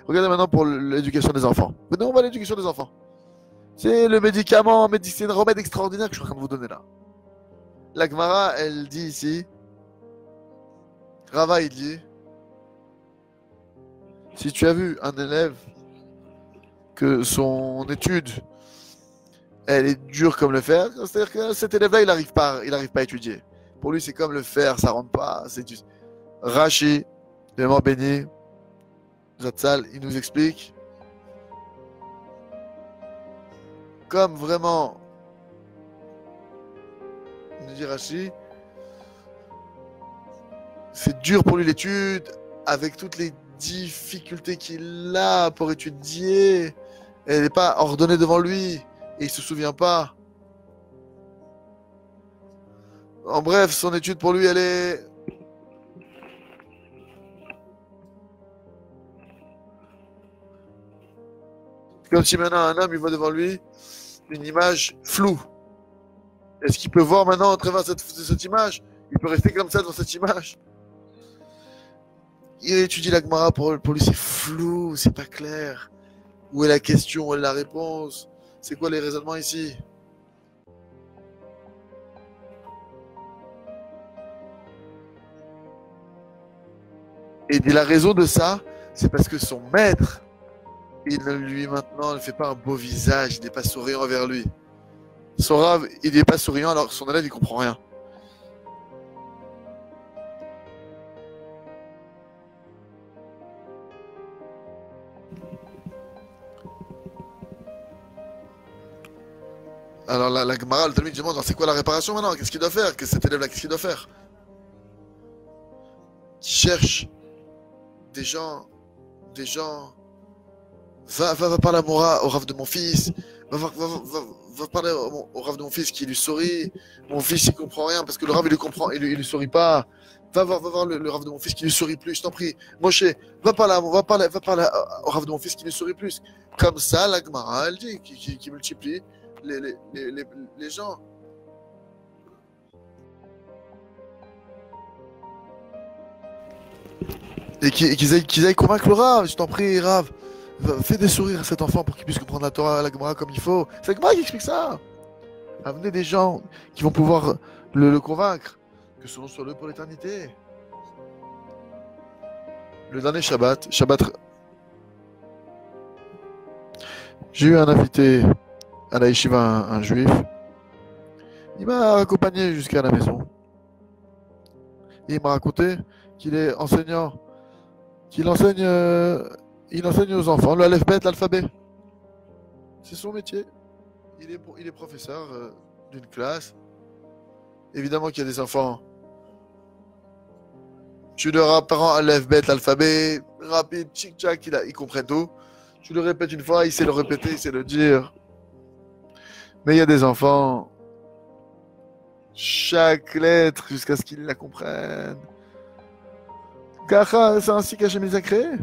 Regardez maintenant pour l'éducation des enfants. Maintenant, on va à l'éducation des enfants. C'est le médicament, c'est un remède extraordinaire que je suis en train de vous donner là. La Gemara, elle dit ici, Rava, il dit, si tu as vu un élève que son étude, elle est dure comme le fer, c'est-à-dire que cet élève-là, il arrive pas à étudier. Pour lui, c'est comme le fer, ça rentre pas. C'est du... Rashi, le mort béni, Zatzal, il nous explique, comme vraiment, il nous dit Rashi, c'est dur pour lui l'étude, avec toutes les difficultés qu'il a pour étudier. Elle n'est pas ordonnée devant lui, et il ne se souvient pas. En bref, son étude pour lui, elle est... Comme si maintenant un homme, il voit devant lui une image floue. Est-ce qu'il peut voir maintenant à travers cette image? Il peut rester comme ça dans cette image. Il étudie la Gemara, pour lui c'est flou, c'est pas clair. Où est la question, où est la réponse? C'est quoi les raisonnements ici? Et la raison de ça, c'est parce que son maître, il maintenant ne fait pas un beau visage, il n'est pas souriant vers lui. Son rave, il n'est pas souriant alors que son élève, il comprend rien. Alors la Gemara, le Talmud demande, c'est quoi la réparation maintenant? Qu'est-ce qu'il doit faire? Cet élève-là, qu'est-ce qu'il doit faire? Qui cherche des gens, va parler à au rave de mon fils, va parler au rave de mon fils qui lui sourit. Mon fils, il comprend rien parce que le rave, il lui comprend, il lui sourit pas. Va voir le rave de mon fils qui lui sourit plus, je t'en prie. Moshe, va parler au rave de mon fils qui lui sourit plus. Comme ça, la Gemara, elle dit, qui multiplie les gens. Et qu'ils aillent convaincre le Rav, je t'en prie, Rav. Fais des sourires à cet enfant pour qu'il puisse comprendre la Torah, la Gemara comme il faut. C'est la Gemara qui explique ça. Amenez des gens qui vont pouvoir le convaincre que ce nom soit le pour l'éternité. Le dernier Shabbat, j'ai eu un invité à la yeshiva, un juif. Il m'a accompagné jusqu'à la maison. Et il m'a raconté qu'il est enseignant, qu'il enseigne, il enseigne aux enfants le aleph bet, l'alphabet. C'est son métier. Il est professeur d'une classe. Évidemment qu'il y a des enfants. Tu leur apprends aleph bet, l'alphabet, rapide, tchic-tchac, il comprend tout. Tu le répètes une fois, il sait le répéter, il sait le dire. Mais il y a des enfants, chaque lettre jusqu'à ce qu'ils la comprennent. Car c'est ainsi qu'Hachem les a créés.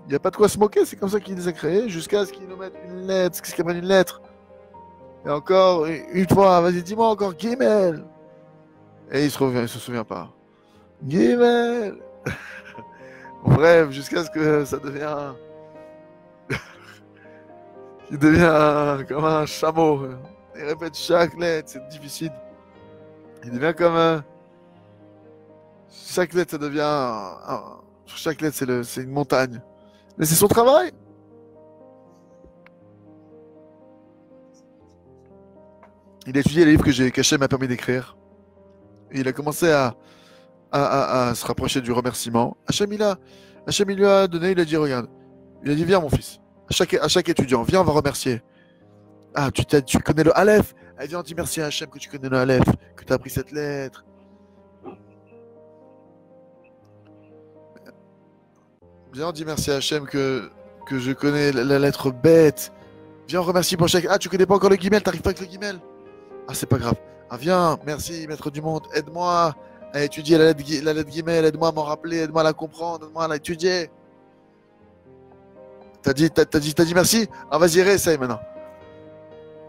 Il n'y a pas de quoi se moquer, c'est comme ça qu'il les a créés, jusqu'à ce qu'ils nous mettent une lettre, jusqu'à ce qu'ils prennent une lettre. Et encore, une fois, vas-y, dis-moi encore, Gimel. Et il se souvient pas. Gimel. Bref, jusqu'à ce que ça devient... il devient comme un chameau. Il répète chaque lettre, c'est difficile. Il devient comme... chaque lettre, ça devient... chaque lettre, c'est une montagne. Mais c'est son travail. Il a étudié les livres qu'Hachem m'a permis d'écrire. Et il a commencé à se rapprocher du remerciement. Hachem, il lui a donné, il a dit, regarde. Il a dit, viens mon fils. À chaque étudiant, viens, on va remercier. Ah, tu connais le Aleph. Allez, viens, on dit merci à Hachem que tu connais le Aleph, que tu as appris cette lettre. Viens, on dit merci à Hachem que je connais la lettre bête. Viens, on remercie pour chaque... Ah, tu connais pas encore le guimel, t'arrives pas avec le guimel. Ah, c'est pas grave. Ah, viens, merci, maître du monde. Aide-moi à étudier la lettre guimel. Aide-moi à m'en rappeler. Aide-moi à la comprendre. Aide-moi à l'étudier. T'as dit merci? Ah, vas-y, réessaye maintenant.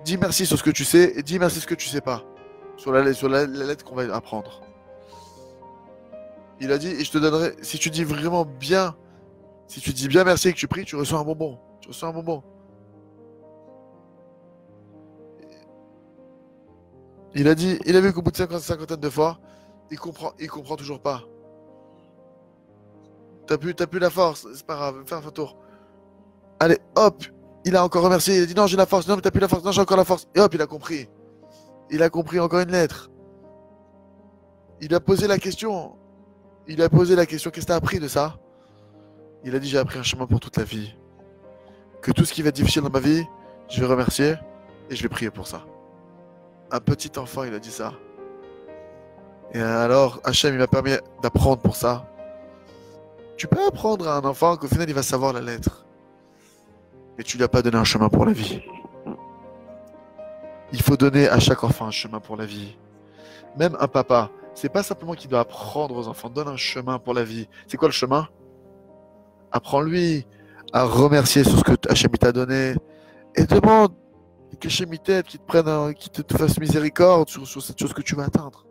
Dis merci sur ce que tu sais et dis merci sur ce que tu sais pas. Sur la lettre qu'on va apprendre. Il a dit, et je te donnerai, si tu dis vraiment bien Si tu dis bien merci et que tu pries, tu reçois un bonbon. Tu reçois un bonbon. Il a vu qu'au bout de cinquantaine de fois, il comprend toujours pas. T'as plus la force, c'est pas grave, fais un tour. Allez, hop, il a encore remercié, il a dit non, j'ai la force, non, mais t'as plus la force, non, j'ai encore la force. Et hop, il a compris. Il a compris encore une lettre. Il a posé la question. Il a posé la question, qu'est-ce que t'as appris de ça? Il a dit, j'ai appris un chemin pour toute la vie. Que tout ce qui va être difficile dans ma vie, je vais remercier et je vais prier pour ça. Un petit enfant, il a dit ça. Et alors, Hachem, il m'a permis d'apprendre pour ça. Tu peux apprendre à un enfant qu'au final, il va savoir la lettre. Mais tu lui as pas donné un chemin pour la vie. Il faut donner à chaque enfant un chemin pour la vie. Même un papa, c'est pas simplement qu'il doit apprendre aux enfants, donne un chemin pour la vie. C'est quoi le chemin? Apprends-lui à remercier sur ce que Hachem t'a donné et demande qu'Hachem t'aide, qu'il te prenne, qu'il te fasse miséricorde sur cette chose que tu vas atteindre.